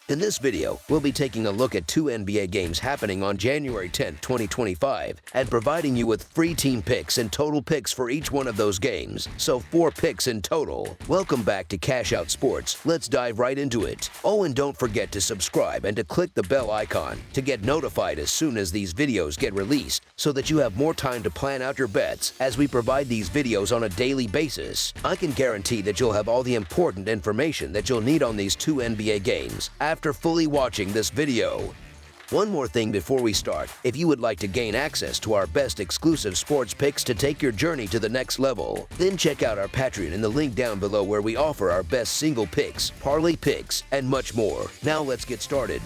In this video, we'll be taking a look at 2 NBA games happening on January 10, 2025, and providing you with free team picks and total picks for each one of those games, so 4 picks in total. Welcome back to Cash Out Sports. Let's dive right into it. Oh, and don't forget to subscribe and to click the bell icon to get notified as soon as these videos get released, so that you have more time to plan out your bets as we provide these videos on a daily basis. I can guarantee that you'll have all the important information that you'll need on these 2 NBA games after fully watching this video. One more thing before we start, if you would like to gain access to our best exclusive sports picks to take your journey to the next level, then check out our Patreon in the link down below where we offer our best single picks, parlay picks, and much more. Now let's get started.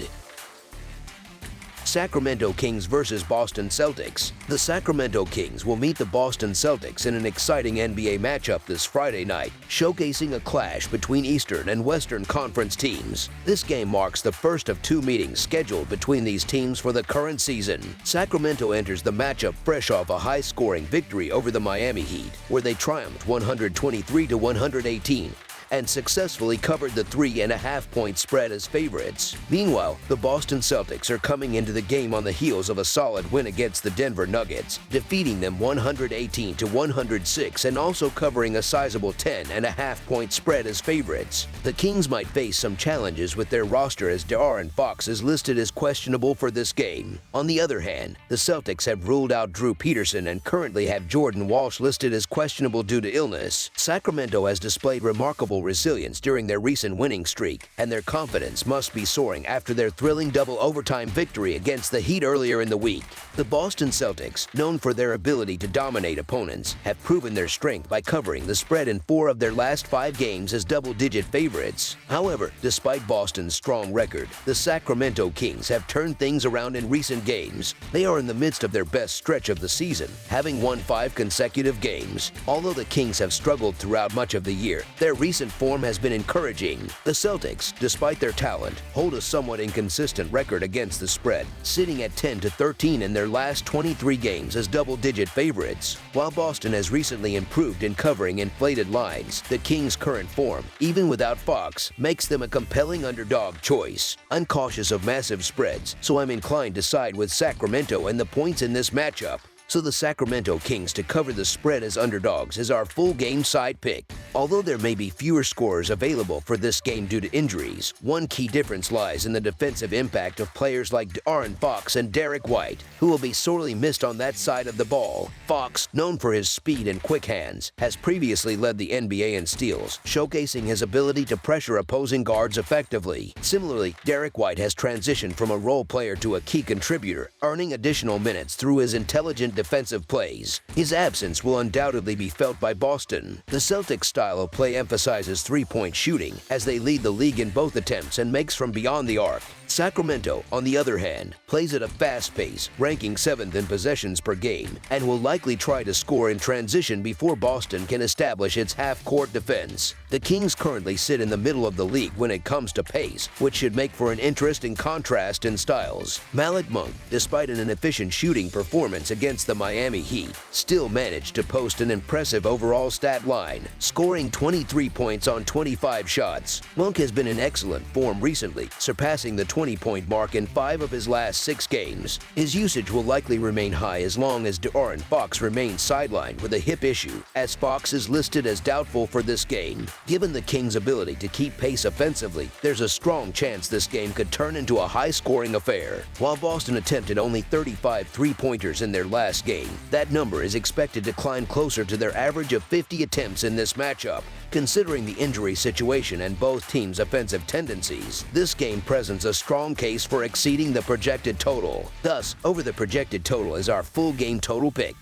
Sacramento Kings versus Boston Celtics. The Sacramento Kings will meet the Boston Celtics in an exciting NBA matchup this Friday night, showcasing a clash between Eastern and Western Conference teams. This game marks the first of 2 meetings scheduled between these teams for the current season. Sacramento enters the matchup fresh off a high-scoring victory over the Miami Heat, where they triumphed 123-118. And successfully covered the 3.5-point spread as favorites. Meanwhile, the Boston Celtics are coming into the game on the heels of a solid win against the Denver Nuggets, defeating them 118-106 and also covering a sizable 10.5-point spread as favorites. The Kings might face some challenges with their roster as De'Aaron Fox is listed as questionable for this game. On the other hand, the Celtics have ruled out Drew Peterson and currently have Jordan Walsh listed as questionable due to illness. Sacramento has displayed remarkable resilience during their recent winning streak, and their confidence must be soaring after their thrilling double overtime victory against the Heat earlier in the week. The Boston Celtics, known for their ability to dominate opponents, have proven their strength by covering the spread in 4 of their last 5 games as double-digit favorites. However, despite Boston's strong record, the Sacramento Kings have turned things around in recent games. They are in the midst of their best stretch of the season, having won 5 consecutive games. Although the Kings have struggled throughout much of the year, their recent form has been encouraging. The Celtics, despite their talent, hold a somewhat inconsistent record against the spread, sitting at 10-13 in their last 23 games as double-digit favorites. While Boston has recently improved in covering inflated lines, the Kings' current form, even without Fox, makes them a compelling underdog choice. I'm cautious of massive spreads, so I'm inclined to side with Sacramento and the points in this matchup. So the Sacramento Kings to cover the spread as underdogs is our full game side pick. Although there may be fewer scorers available for this game due to injuries, one key difference lies in the defensive impact of players like De'Aaron Fox and Derek White, who will be sorely missed on that side of the ball. Fox, known for his speed and quick hands, has previously led the NBA in steals, showcasing his ability to pressure opposing guards effectively. Similarly, Derek White has transitioned from a role player to a key contributor, earning additional minutes through his intelligent defensive plays. His absence will undoubtedly be felt by Boston. The Celtics' style of play emphasizes 3-point shooting, as they lead the league in both attempts and makes from beyond the arc. Sacramento, on the other hand, plays at a fast pace, ranking 7th in possessions per game, and will likely try to score in transition before Boston can establish its half-court defense. The Kings currently sit in the middle of the league when it comes to pace, which should make for an interesting contrast in styles. Malik Monk, despite an inefficient shooting performance against the Miami Heat, still managed to post an impressive overall stat line, scoring 23 points on 25 shots. Monk has been in excellent form recently, surpassing the 20-point mark in 5 of his last 6 games. His usage will likely remain high as long as De'Aaron Fox remains sidelined with a hip issue, as Fox is listed as doubtful for this game. Given the Kings' ability to keep pace offensively, there's a strong chance this game could turn into a high-scoring affair. While Boston attempted only 35 three-pointers in their last game, that number is expected to climb closer to their average of 50 attempts in this matchup. Considering the injury situation and both teams' offensive tendencies, this game presents a strong case for exceeding the projected total. Thus, over the projected total is our full game total pick.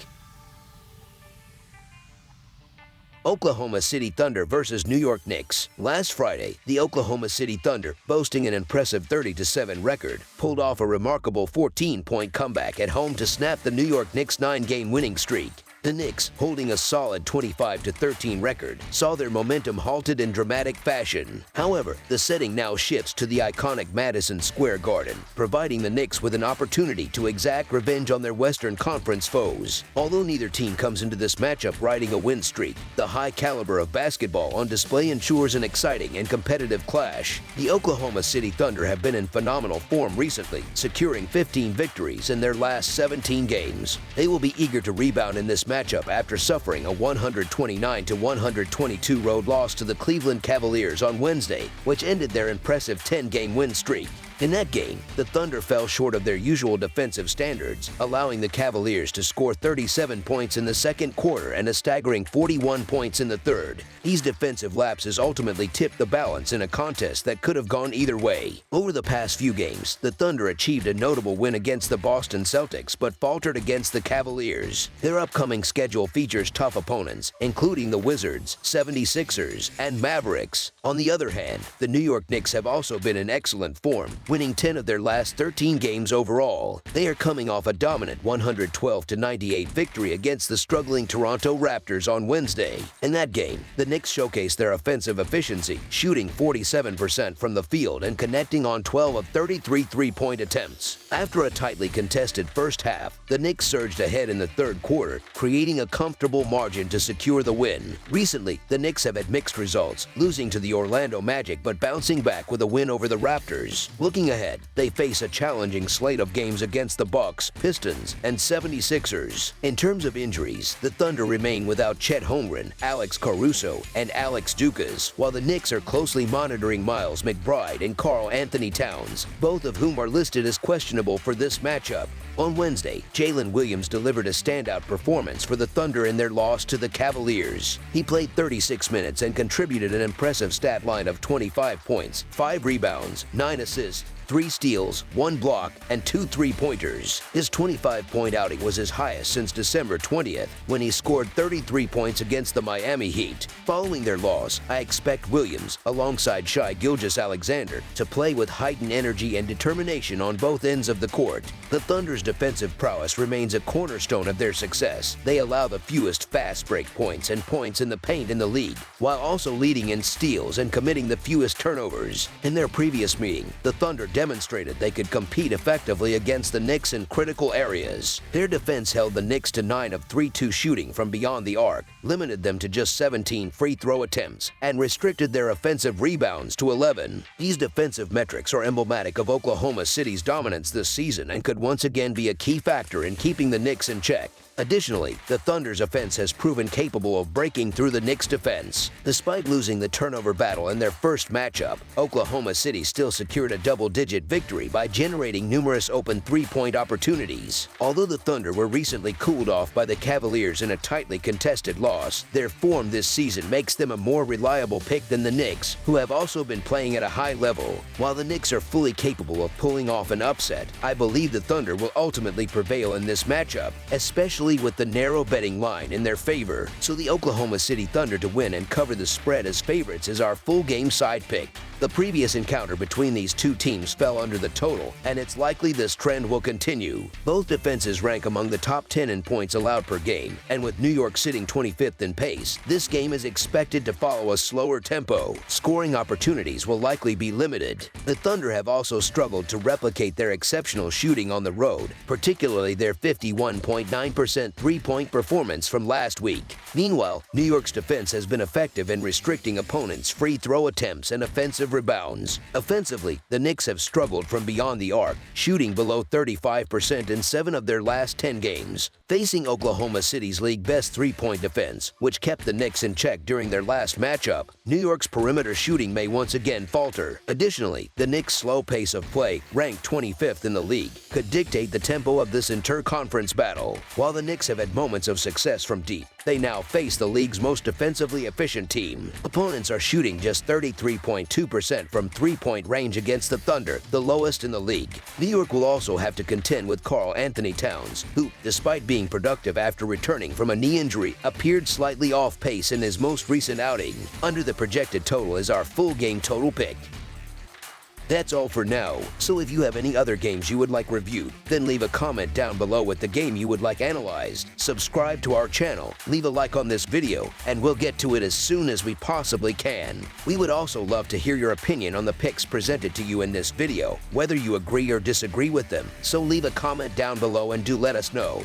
Oklahoma City Thunder versus New York Knicks. Last Friday, the Oklahoma City Thunder, boasting an impressive 30-7 record, pulled off a remarkable 14-point comeback at home to snap the New York Knicks' 9-game winning streak. The Knicks, holding a solid 25-13 record, saw their momentum halted in dramatic fashion. However, the setting now shifts to the iconic Madison Square Garden, providing the Knicks with an opportunity to exact revenge on their Western Conference foes. Although neither team comes into this matchup riding a win streak, the high caliber of basketball on display ensures an exciting and competitive clash. The Oklahoma City Thunder have been in phenomenal form recently, securing 15 victories in their last 17 games. They will be eager to rebound in this matchup after suffering a 129-122 road loss to the Cleveland Cavaliers on Wednesday, which ended their impressive 10-game win streak. In that game, the Thunder fell short of their usual defensive standards, allowing the Cavaliers to score 37 points in the second quarter and a staggering 41 points in the third. These defensive lapses ultimately tipped the balance in a contest that could have gone either way. Over the past few games, the Thunder achieved a notable win against the Boston Celtics but faltered against the Cavaliers. Their upcoming schedule features tough opponents, including the Wizards, 76ers, and Mavericks. On the other hand, the New York Knicks have also been in excellent form, winning 10 of their last 13 games overall. They are coming off a dominant 112-98 victory against the struggling Toronto Raptors on Wednesday. In that game, the Knicks showcased their offensive efficiency, shooting 47% from the field and connecting on 12 of 33 three-point attempts. After a tightly contested first half, the Knicks surged ahead in the third quarter, creating a comfortable margin to secure the win. Recently, the Knicks have had mixed results, losing to the Orlando Magic but bouncing back with a win over the Raptors. Looking ahead, they face a challenging slate of games against the Bucks, Pistons, and 76ers. In terms of injuries, the Thunder remain without Chet Holmgren, Alex Caruso, and Alex Dukas, while the Knicks are closely monitoring Miles McBride and Karl Anthony Towns, both of whom are listed as questionable for this matchup. On Wednesday, Jalen Williams delivered a standout performance for the Thunder in their loss to the Cavaliers. He played 36 minutes and contributed an impressive stat line of 25 points, 5 rebounds, 9 assists, 3 steals, 1 block, and 2 three-pointers. His 25-point outing was his highest since December 20th, when he scored 33 points against the Miami Heat. Following their loss, I expect Williams, alongside Shai Gilgeous-Alexander, to play with heightened energy and determination on both ends of the court. The Thunder's defensive prowess remains a cornerstone of their success. They allow the fewest fast break points and points in the paint in the league, while also leading in steals and committing the fewest turnovers. In their previous meeting, the Thunder demonstrated they could compete effectively against the Knicks in critical areas. Their defense held the Knicks to 9 of 3-2 shooting from beyond the arc, limited them to just 17 free throw attempts, and restricted their offensive rebounds to 11. These defensive metrics are emblematic of Oklahoma City's dominance this season and could once again be a key factor in keeping the Knicks in check. Additionally, the Thunder's offense has proven capable of breaking through the Knicks' defense. Despite losing the turnover battle in their first matchup, Oklahoma City still secured a double-digit victory by generating numerous open three-point opportunities. Although the Thunder were recently cooled off by the Cavaliers in a tightly contested loss, their form this season makes them a more reliable pick than the Knicks, who have also been playing at a high level. While the Knicks are fully capable of pulling off an upset, I believe the Thunder will ultimately prevail in this matchup, especially with the narrow betting line in their favor. So the Oklahoma City Thunder to win and cover the spread as favorites is our full game side pick. The previous encounter between these two teams fell under the total, and it's likely this trend will continue. Both defenses rank among the top 10 in points allowed per game, and with New York sitting 25th in pace, this game is expected to follow a slower tempo. Scoring opportunities will likely be limited. The Thunder have also struggled to replicate their exceptional shooting on the road, particularly their 51.9% three-point performance from last week. Meanwhile, New York's defense has been effective in restricting opponents' free throw attempts and offensive rebounds. Offensively, the Knicks have struggled from beyond the arc, shooting below 35% in 7 of their last 10 games. Facing Oklahoma City's league-best three-point defense, which kept the Knicks in check during their last matchup, New York's perimeter shooting may once again falter. Additionally, the Knicks' slow pace of play, ranked 25th in the league, could dictate the tempo of this inter-conference battle. While the Knicks have had moments of success from deep, they now face the league's most defensively efficient team. Opponents are shooting just 33.2% from three-point range against the Thunder, the lowest in the league. New York will also have to contend with Karl Anthony Towns, who, despite being productive after returning from a knee injury, appeared slightly off pace in his most recent outing. Under the projected total is our full game total pick. That's all for now, so if you have any other games you would like reviewed, then leave a comment down below with the game you would like analyzed. Subscribe to our channel, leave a like on this video, and we'll get to it as soon as we possibly can. We would also love to hear your opinion on the picks presented to you in this video, whether you agree or disagree with them, so leave a comment down below and do let us know.